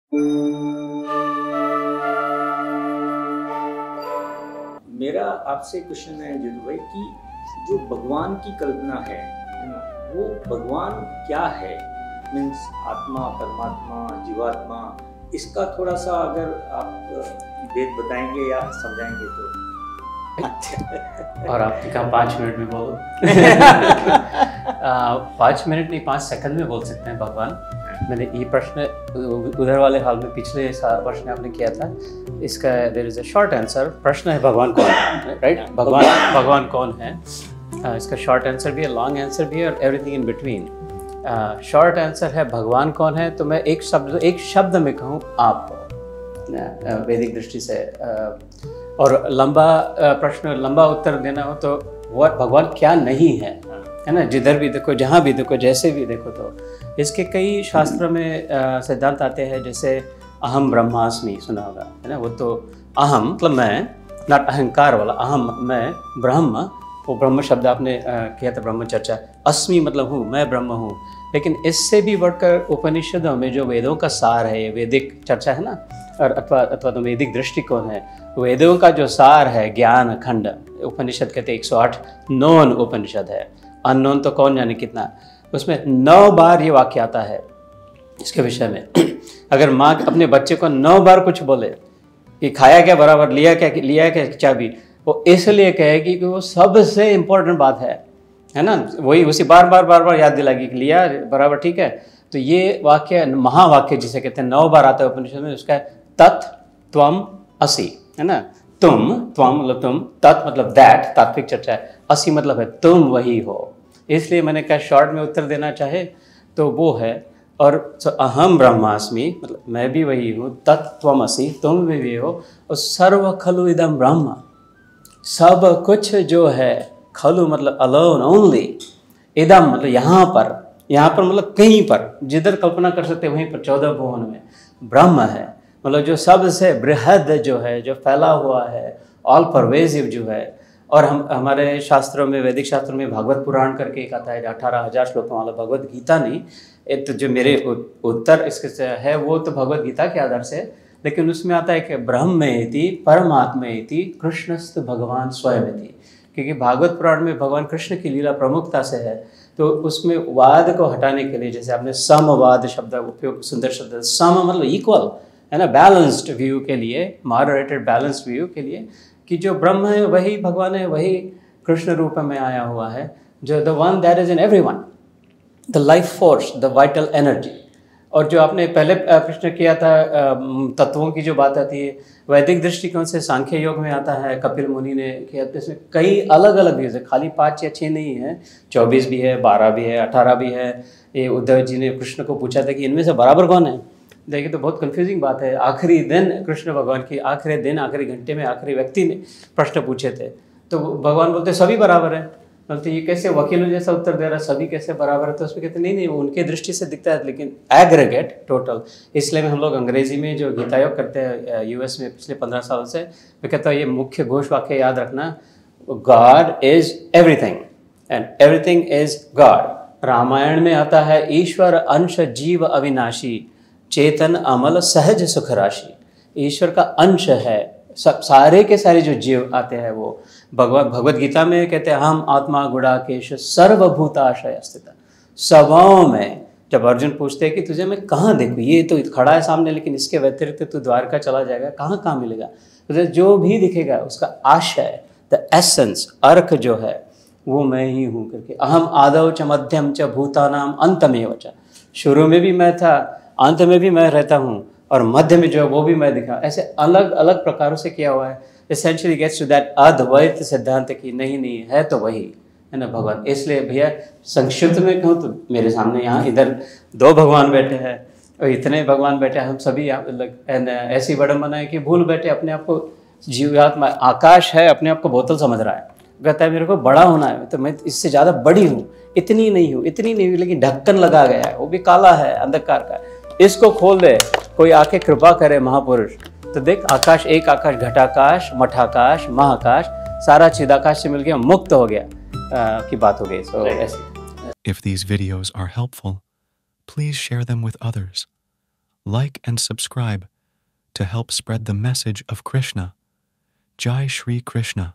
मेरा आपसे क्वेश्चन है जितू भाई कि जो भगवान की कल्पना है ना, वो भगवान क्या है? मीन्स आत्मा, परमात्मा, जीवात्मा, इसका थोड़ा सा अगर आप भेद बताएंगे या समझाएंगे तो। और आपने कहा 5 मिनट में बोलो। 5 मिनट नहीं, 5 सेकंड में बोल सकते हैं भगवान। मैंने ये प्रश्न उधर वाले हाल में पिछले प्रश्न आपने किया था, इसका there is a short answer. प्रश्न है भगवान कौन है, राइट? भगवान कौन है, इसका शॉर्ट आंसर भी है, लॉन्ग आंसर भी है और everything in between. Short answer है भगवान कौन है, तो मैं एक शब्द में कहूँ आप, वैदिक दृष्टि से। और लंबा प्रश्न, लंबा उत्तर देना हो तो वो भगवान क्या नहीं है ना, जिधर भी देखो, जहाँ भी देखो, जैसे भी देखो। तो इसके कई शास्त्रों में सिद्धांत आते हैं, जैसे अहम ब्रह्मास्मि सुना होगा, है ना? वो तो अहम मतलब मैं, नॉट अहंकार वाला अहम, मैं ब्रह्म, वो ब्रह्म शब्द आपने किया था ब्रह्म चर्चा। अस्मि मतलब हूँ, मैं ब्रह्म हूँ। लेकिन इससे भी बढ़कर उपनिषदों में जो वेदों का सार है, ये वैदिक चर्चा है ना, और अथवा तो वैदिक दृष्टिकोण है, वेदों का जो सार है, ज्ञान खंड, उपनिषद कहते हैं 108 नॉन उपनिषद है। अननोन तो कौन जाने कितना, उसमें 9 बार ये वाक्य आता है इसके विषय में। अगर माँ अपने बच्चे को 9 बार कुछ बोले कि खाया क्या बराबर, लिया क्या चाबी, वो इसलिए कहेगी कि वो सबसे इम्पोर्टेंट बात है ना? वही उसी बार याद दिलाएगी कि लिया बराबर, ठीक है। तो ये वाक्य महावाक्य जिसे कहते हैं 9 बार आता है उपनिषद में, उसका तत् त्वम असि, है ना? तुम, त्वम मतलब तुम, तत् मतलब दैट, तात्विक चर्चा है, असि मतलब है तुम वही हो। इसलिए मैंने कहा शॉर्ट में उत्तर देना चाहे तो वो है। और अहम ब्रह्मास्मि मतलब मैं भी वही हूँ, तत्त्वमसि तुम भी हो, और सर्व खलु इदम ब्रह्म, सब कुछ जो है, खलु मतलब अलोन, ओनली, इदम मतलब यहाँ पर मतलब कहीं पर, जिधर कल्पना कर सकते वहीं पर 14 भुवन में ब्रह्म है, मतलब जो सबसे बृहद जो है, जो फैला हुआ है, ऑल परवेजिव जो है। और हमारे शास्त्रों में, वैदिक शास्त्रों में भागवत पुराण करके एक आता है 18,000 श्लोकों वाला, भगवत गीता नहीं। एक तो जो मेरे उत्तर इसके से है वो तो भगवत गीता के आधार से, लेकिन उसमें आता है कि ब्रह्मेति परमात्मेति कृष्णस्तु भगवान स्वयमेति, क्योंकि भागवत पुराण में भगवान कृष्ण की लीला प्रमुखता से है। तो उसमें वाद को हटाने के लिए, जैसे आपने समवाद शब्द उपयोग, सुंदर शब्द, सम मतलब इक्वल, है ना, बैलेंस्ड व्यू के लिए, मॉडरेटेड बैलेंस्ड व्यू के लिए, कि जो ब्रह्म है वही भगवान है, वही कृष्ण रूप में आया हुआ है, जो the one that is in everyone, the life force, the vital energy. और जो आपने पहले प्रश्न किया था तत्वों की जो बात आती है, वैदिक दृष्टिकोण से सांख्य योग में आता है, कपिल मुनि ने किया, तो इसमें कई अलग अलग व्यूज है, खाली 5 या 6 नहीं है, 24 भी है, 12 भी है, 18 भी है। ये उद्धव जी ने कृष्ण को पूछा था कि इनमें से बराबर कौन है। देखिए तो बहुत कंफ्यूजिंग बात है। आखिरी दिन कृष्ण भगवान की, आखिरी दिन, आखिरी घंटे में आखिरी व्यक्ति ने प्रश्न पूछे थे, तो भगवान बोलते सभी बराबर है। बोलते ये कैसे वकीलों जैसा उत्तर दे रहा, सभी कैसे बराबर है? तो उसमें कहते नहीं, वो उनके दृष्टि से दिखता है, लेकिन एग्रीगेट टोटल। इसलिए हम लोग अंग्रेजी में जो गीता योग करते हैं यूएस में पिछले 15 साल से, मैं कहता हूँ ये मुख्य घोष वाक्य याद रखना, God is everything and everything is God. Ramayan में आता है ईश्वर अंश जीव अविनाशी, चेतन अमल सहज सुख राशि। ईश्वर का अंश है, सब सारे के सारे जो जीव आते हैं वो भगवत गीता में कहते हैं हम आत्मा गुणाकेश सर्वभूताशय स्थित। सबों में जब अर्जुन पूछते हैं कि तुझे मैं कहाँ देखूँ, ये तो खड़ा है सामने, लेकिन इसके व्यतिरिक्त तू द्वारका चला जाएगा, कहाँ कहाँ मिलेगा? तुझे जो भी दिखेगा उसका आशय, द एसेंस, अर्थ जो है वो मैं ही हूँ करके। अहम आदौ च मध्यम च भूतानाम अंतमेव च, शुरू में भी मैं था, अंत में भी मैं रहता हूँ, और मध्य में जो है वो भी मैं दिखा। ऐसे अलग अलग प्रकारों से किया हुआ है। एसेंशियली गेट्स टू दैट अद्वैत सिद्धांत की नहीं है तो वही है ना भगवान। इसलिए भैया संक्षिप्त में कहूँ तो मेरे सामने यहाँ इधर 2 भगवान बैठे हैं और इतने भगवान बैठे हैं, हम सभी ऐसी विडंबना है कि भूल बैठे अपने आप को जीवात्मा। आकाश है अपने आप को बोतल समझ रहा है, कहता है मेरे को बड़ा होना है, तो मैं इससे ज़्यादा बड़ी हूँ, इतनी नहीं हूँ, लेकिन ढक्कन लगा गया है, वो भी काला है, अंधकार का। इसको खोल दे, कोई आके कृपा करे महापुरुष, तो देख आकाश, एक आकाश, घटाकाश, मठाकाश, महाकाश, सारा चिदाकाश से मिल गया, मुक्त हो गया की बात हो गई। सो ऐसे। If these videos are helpful, please share them with others. like and subscribe to help spread the message of Krishna. Jai Shri Krishna.